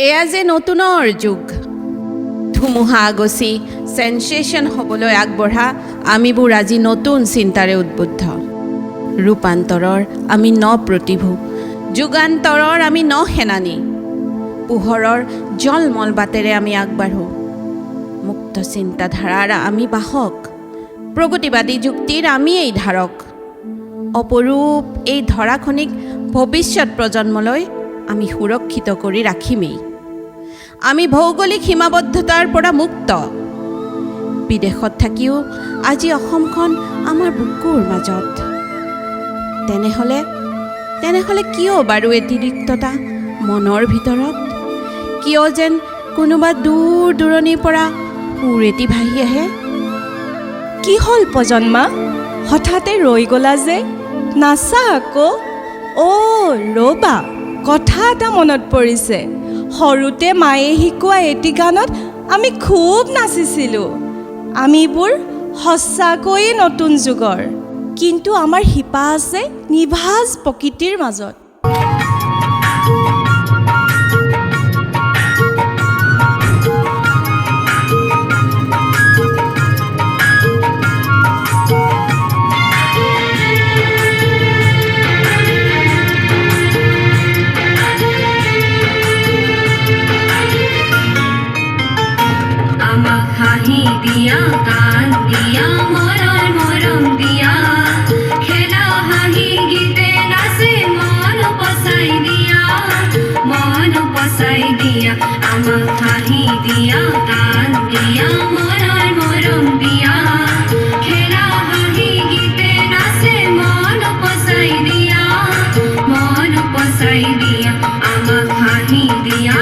এয়া যে নতুনৰ যুগ। ধুমুহা আগচি চেনচেশ্যন হ'বলৈ আগবঢ়া আমিবোৰ আজি নতুন চিন্তাৰে উদ্বুদ্ধ। ৰূপান্তৰৰ আমি ন প্ৰতিভু, যুগান্তৰৰ আমি ন সেনানী। পোহৰৰ জলমল বাটেৰে আমি আগবাঢ়োঁ। মুক্ত চিন্তাধাৰাৰ আমি বাহক, প্ৰগতিবাদী যুক্তিৰ আমি এই ধাৰক। অপৰূপ এই ধৰাখনিক ভৱিষ্যত প্ৰজন্মলৈ আমি সুৰক্ষিত কৰি ৰাখিমেই। আমি ভৌগোলিক সীমাবদ্ধতাৰ পৰা মুক্ত। বিদেশত থাকিও আজি অসমখন আমাৰ বুকুৰ মাজত। তেনেহ'লে কিয় বাৰু এটি ৰিক্ততা মনৰ ভিতৰত? কিয় যেন কোনোবা দূৰ দূৰণিৰ পৰা সুৰ এটি ভাহি আহে? কি হ'ল প্ৰজন্মা, হঠাতে ৰৈ গ'লা যে? নাচা আকৌ? ৰ'বা, কথা এটা মনত পৰিছে। সৰুতে মায়ে শিকোৱা এটি গানত আমি খুব নাচিছিলোঁ। আমিবোৰ সঁচাকৈয়ে নতুন যুগৰ, কিন্তু আমাৰ শিপা আছে নিভাঁজ প্ৰকৃতিৰ মাজত। হাঁহি দিয়া, গান দিয়া, মনৰ মৰম দিয়া, খেলা হাঁহি গীতে নাচে মন পচাই দিয়া, মন পচাই দিয়া। আমাক হাঁহি দিয়া, গান দিয়া, মনৰ মৰম দিয়া, খেলা হাঁহি গীতে নাচে মন পচাই দিয়া, মন পচাই দিয়া। আমাক হাঁহি দিয়া।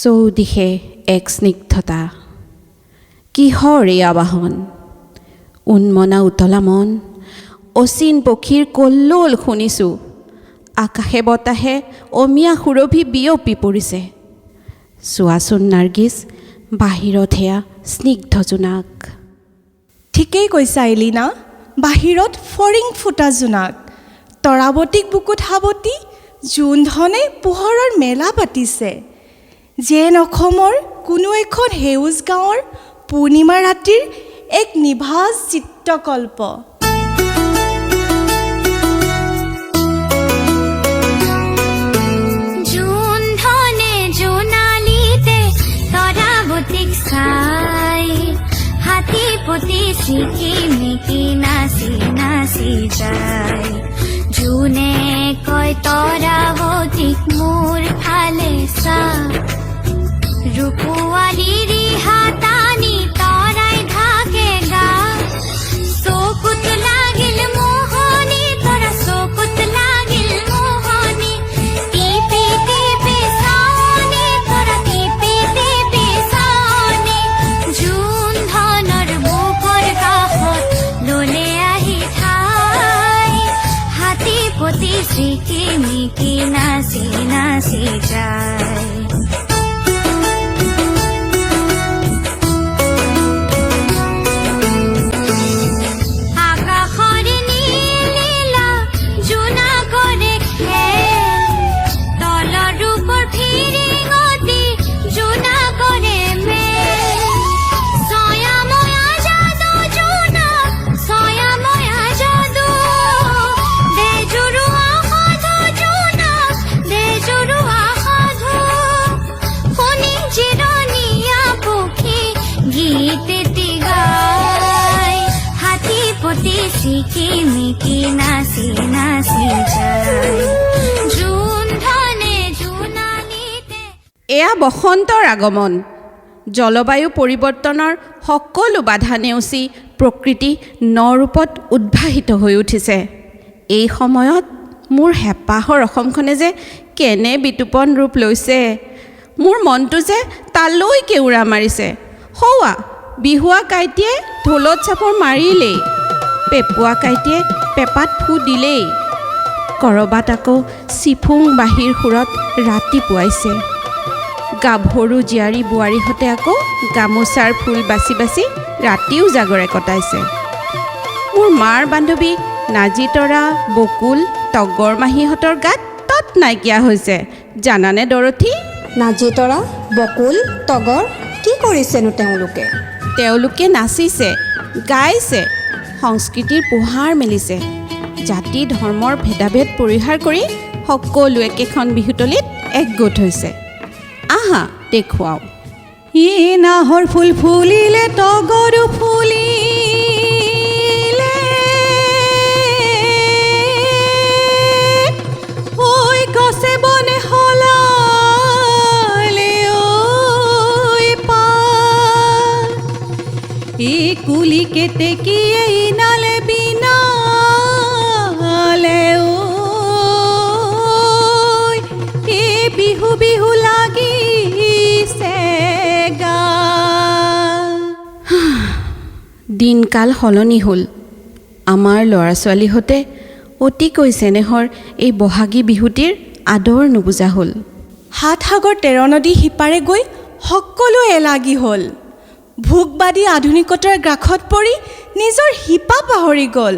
চৌদিশে এক স্নিগ্ধতা, কিহৰ এই আবাহন? উন্মনা উতলা মন, অচিন পক্ষীৰ কল্লোল শুনিছোঁ। আকাশে বতাহে অমিয়া সুৰভি বিয়পি পৰিছে। চোৱাচোন নাৰ্গিছ, বাহিৰত সেয়া স্নিগ্ধ জোনাক। ঠিকেই কৈছা এলিনা, বাহিৰত ফৰিং ফুটা জোনাক। তৰাৱতীক বুকুত সাৱটি জোনধনে পোহৰৰ মেলা পাতিছে। যেন অসমৰ কোনো এখন সেউজ গাঁৱৰ পূৰ্ণিমা ৰাতিৰ এক নিভাঁজ চিত্ৰকল্প। জোনধনে জোনালিতে তৰাৱতীক চাই, হাতী পতি চিকিমিকি নাচি নাচি যায়। জোনে কয় তৰাৱতীক মোৰ ফালে চা, ৰূপোৱালী ৰিহা টানি তৰাই ঢাকে গা। চকুত লাগিল মোহনী, তৰা চকুত লাগিল মোহনী। টিপি টিপি চাৱনী, তৰা টিপি টিপি চাৱনী। জোনধনৰ বুকৰ কাষত ললে আহি ঠাই, হাতী পতি চিকিমিকি নাচি নাচি যায়। চিকিমিকি নাচি নাচি যায় জোন ধনে জোনালীতে এয়া বসন্তৰ আগমন। জলবায়ু পৰিৱৰ্তনৰ সকলো বাধা নেওচি প্ৰকৃতি নৰূপত উদ্ভাসিত হৈ উঠিছে। এই সময়ত মোৰ হেঁপাহৰ অসমখনে যে কেনে বিতোপন ৰূপ লৈছে। মোৰ মনটো যে তালৈকে উৰা মাৰিছে। সৌৱা বিহুৱা কাইটিয়ে ঢোলত চাপৰ মাৰিলেই, পেপুৱা কাইটিয়ে পেপাত ফু দিলেই, ক'ৰবাত আকৌ চিফুং বাঁহীৰ সুৰত ৰাতিপুৱাইছে। গাভৰু জীয়াৰী বোৱাৰীহঁতে আকৌ গামোচাৰ ফুল বাচি বাচি ৰাতিও জাগৰে কটাইছে। মোৰ মাৰ বান্ধৱী নাজিতৰা, বকুল, তগৰ মাহীহঁতৰ গাত তত নাইকিয়া হৈছে। জানানে দৰথী? নাজিতৰা, বকুল, তগৰ কি কৰিছেনো তেওঁলোকে? তেওঁলোকে নাচিছে, গাইছে, সংস্কৃতিৰ পোহাৰ মেলিছে। জাতি ধৰ্মৰ ভেদাভেদ পৰিহাৰ কৰি সকলো একেখন বিহুতলীত একগোট হৈছে। আহা দেখুৱাওঁ। ই নাহৰ ফুল ফুলিলে তগৰো ফুলিলে, ঐ গছে বনে সলালে ঐ পাত, এই কুলি কেতেকীয়ে ইনালে বিনালে ঐ, এই বিহু বিহু লাগিছে গা। দিনকাল সলনি হ'ল। আমাৰ ল'ৰা ছোৱালীহঁতে অতিকৈ চেনেহৰ এই বহাগী বিহুটিৰ আদৰ নুবুজা হ'ল। সাত সাগৰ তেৰ নদী সিপাৰে গৈ সকলোৱে এলাগী হ'ল। ভোগবাদী আধুনিকতাৰ গ্ৰাসত পৰি নিজৰ শিপা পাহৰি গ'ল।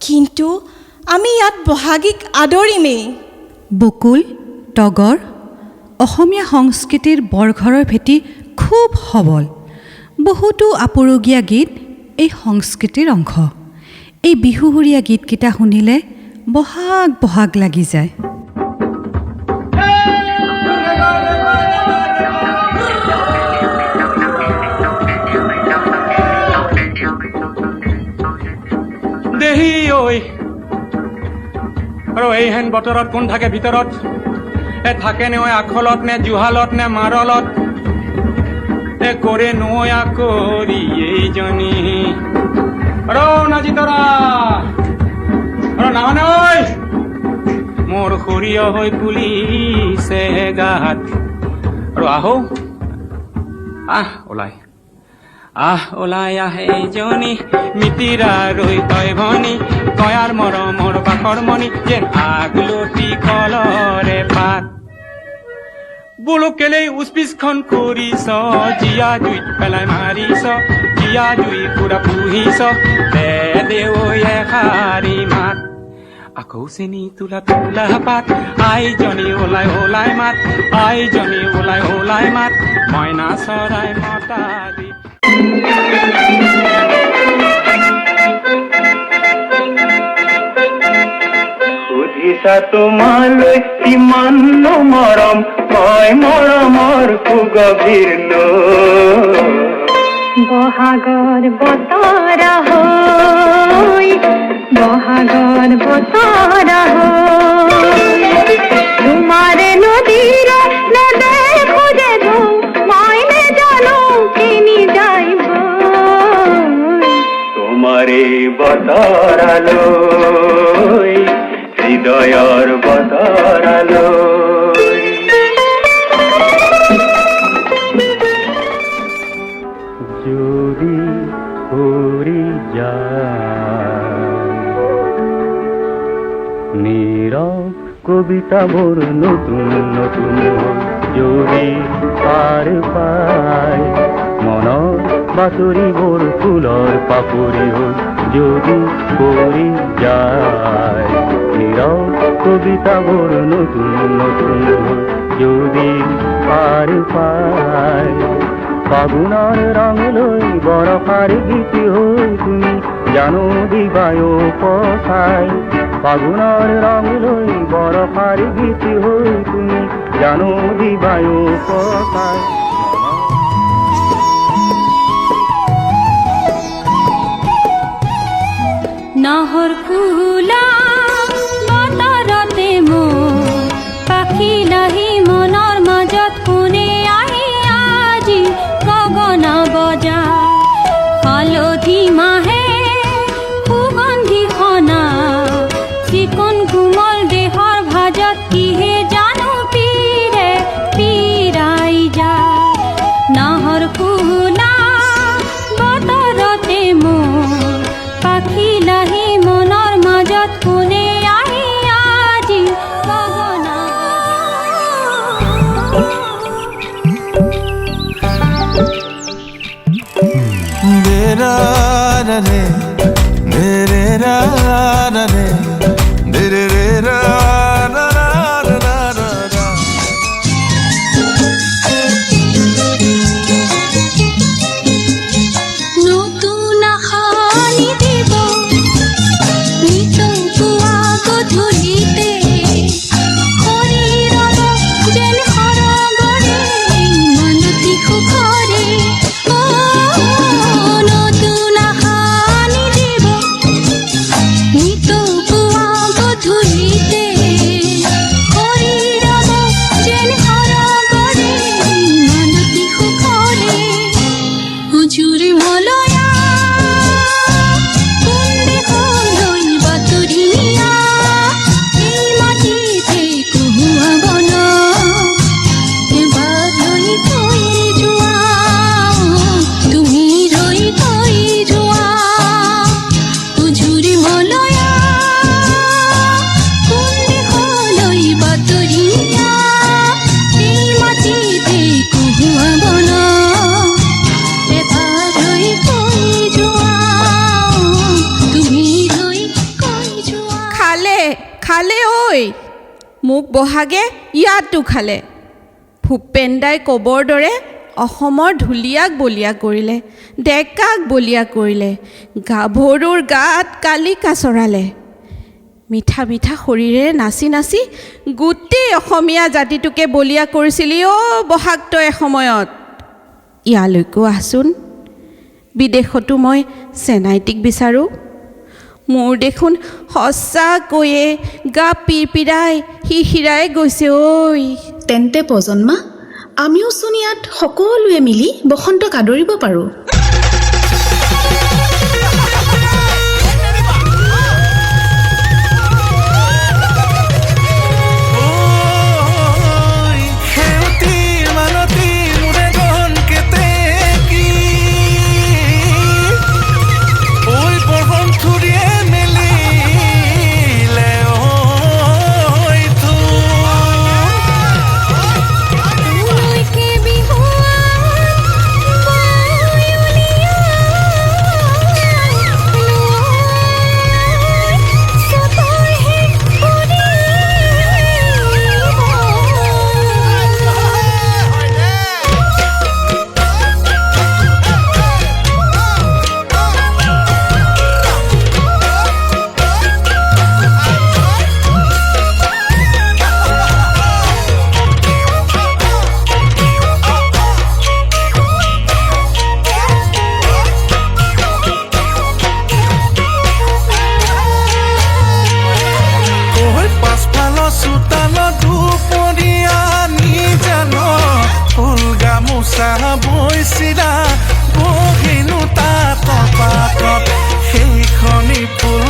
কিন্তু আমি ইয়াত বহাগীক আদৰিমেই। বকুল, তগৰ, অসমীয়া সংস্কৃতিৰ বৰঘৰৰ ভেটি খুব সবল। বহুতো আপুৰুগীয়া গীত এই সংস্কৃতিৰ অংশ। এই বিহুহুৰীয়া গীতকেইটা শুনিলে বহাগ বহাগ লাগি যায়। দেহি ঐ আৰু এইহেন বতৰত কোন থাকে ভিতৰত? থাকে নে আখলত নে জুহালত নে মাৰলত? কৰে নয়া কৰি এইজনী নাজিতৰা নামানে ঐ, মোৰ সৰিয়হ হৈ পুলিছে গাত। আৰু আহো ওলাই ওলাই আহে এইজনী মিতিৰা ৰৈ তই ভনী, কয়াৰ মৰমৰ বাকৰ মণি যেন আগলতি কলৰে পাত। বোলো কেলেই উচপিচখন কৰিছ, জীয়া জুইত পেলাই মাৰিছ, জীয়া জুই পুৰা পুহিছ, দে এষাৰি মাত। আকৌ চেনি তোলা তোলা পাত, আইজনী ওলাই ওলাই মাত, আইজনী ওলাই ওলাই মাত, মইনা চৰাই মতা দি। সুধিছা তোমালৈ কিমান মৰম, মই মৰমৰ সুগভীৰ বহাগৰ বতৰ হৈ, বহাগৰ বতৰ হৈ, তোমাৰ নদীৰ নেদেখো যে ধুম, মই নেজানো কিনি যাইব। তোমাৰে বতৰালৈ, হৃদয়ৰ বতৰালৈ। যদি উৰি যায় নীৰৱ কবিতাবোৰ নতুন নতুন, যদি পাৰ পায় মনৰ বাতৰিবোৰ ফুলৰ পাপৰি হ'ল, যদি পৰি যায় নীৰৱ কবিতাবোৰ নতুন নতুন, যদি পাৰ পায় ফাগুনৰ ৰং লৈ বৰষাৰ গীত হৈ তুমি জানো দিবায়ো পচাই, ফাগুনৰ ৰং লৈ বৰষাৰ গীত হৈ তুমি জানো দিবায়ো পচাই। ra ra re re ra ra re re ra ra ra ra ra ra. নতুন আশানি দিব নিতৌ পুৱা গধূলিতে শৰীৰৰ যেন সৰগৰে মনতি সুখৰে নতুন আশানি দিব নিতৌ পুৱা গধূলিতে শৰীৰৰ যেন সৰগৰে মনতি সুখৰে হুজুৰ মলয়া কোন দেশলৈ বাতৰি নিয়া এই মাটিতে কহুৱা বন এবাৰ লৈ থৈ যোৱা তুমি লৈ থৈ যোৱা হুজুৰ মলয়া কোন দেশলৈ বাতৰি নিয়া এই মাটিতে কহুৱা বন এবাৰ লৈ কৈ যোৱা তুমি লৈ কৈ যোৱা খালে খালে ঐ মোক বহাগে ইয়াতো খালে ভূপেনদাই ক'বৰ দৰে অসমৰ ঢুলীয়াক বলিয়া কৰিলে ডেকাক বলিয়া কৰিলে গাভৰুৰ গাত কালিকা চৰালে মিঠা মিঠা শৰীৰেৰে নাচি নাচি গোটেই অসমীয়া জাতিটোকে বলিয়া কৰিছিলি অ' বহাগ তই এসময়ত ইয়ালৈকো আহচোন বিদেশতো মই চেনাইটিক বিচাৰোঁ মোৰ দেখোন সঁচাকৈয়ে গা পিৰপিৰাই শিৰশিৰাই গৈছে ঐ তেন্তে প্ৰজন্মা আমিও চোন ইয়াত সকলোৱে মিলি বসন্তক আদৰিব পাৰোঁ লৈকে বিহুৱা বয়লিয়া সতৰহে পাছফালৰ চোতালত দুপৰীয়া নিজান ফুল গামোচা বৈছিলা বহিনো তাত পাতত সেইখনি ফুল